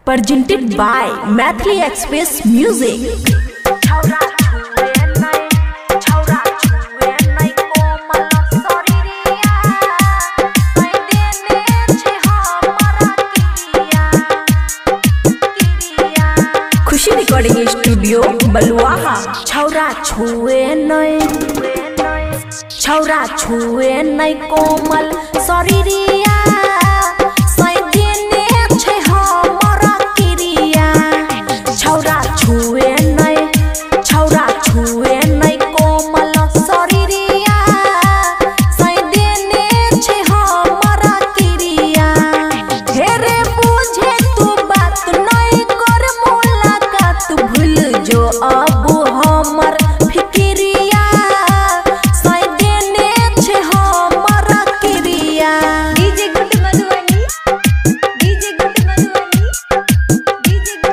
Presented by Mathli Express Music. खुशी recording studio Baluaha. छौरा छुए नहीं कोमल शरीरिया सै देने छै हमरा किरिया। छौरा छुए नहीं कोमल शरीरिया सै देने छै हमरा किरिया। हे रे बुझे तू बात नहीं कर मुलाकात भूल जो अब हमर फिक्रिया सै देने छै हमरा किरिया। डीजे गुड मधुबनी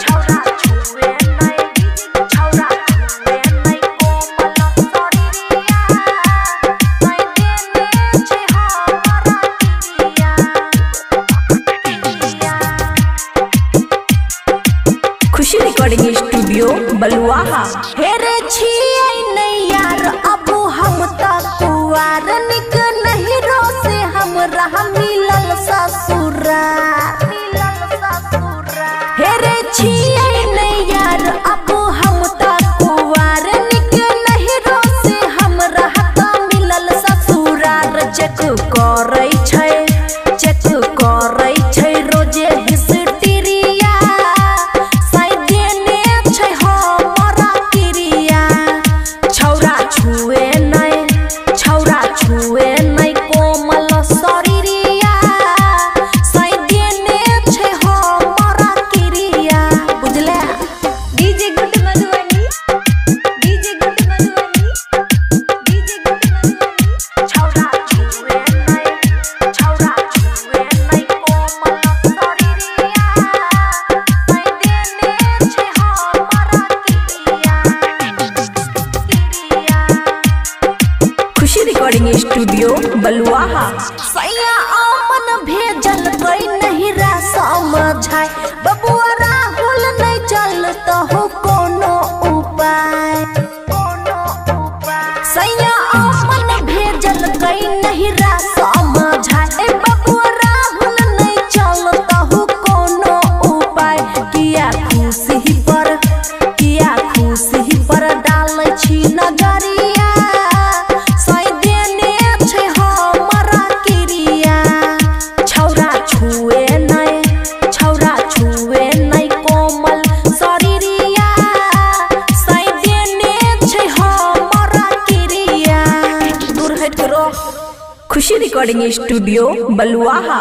छौरा छुए नहीं कोमल शरीरिया सै देने छै हमरा किरिया। खुशी रिकॉर्डिंग स्टूडियो बलुआहा। हेरे छियै नहीं यार अब हम तक कुआर निक नहीं रो से हमरा मिलल ससुरार। हेरे छियै नहीं यार अब हम तक कुआर निक नहीं रो से हमरा त मिलल ससुरार। चेक करै छै रोजे हिस्ट्रिया सै देने छै हमरा किरिया। छौरा छुए नहीं कोमल शरीरिया सै देने छै हमरा किरिया। बुझले? डीजे गुड मधुबनी छौरा छुए नहीं कोमल शरीरिया सै देने छै हमरा किरिया। खुशी रिकॉर्डिंग स्टूडियो बलुआहा। सैया अमन भेजल कोई नहीं रा समझाए बबुआ राहुल नहीं चलत हो कोनो उपाय। सैया अमन भेजल कोई नहीं रा समझाए बबुआ राहुल नहीं चलत हो कोनो उपाय। किया खुशी पर डालै छी नजरिया सै देने छै हमरा किरिया। छौरा छुए नहीं कोमल शरीरिया सै देने छै हमरा किरिया। दूर हट करो। खुशी रिकॉर्डिंग स्टूडियो बलुआहा।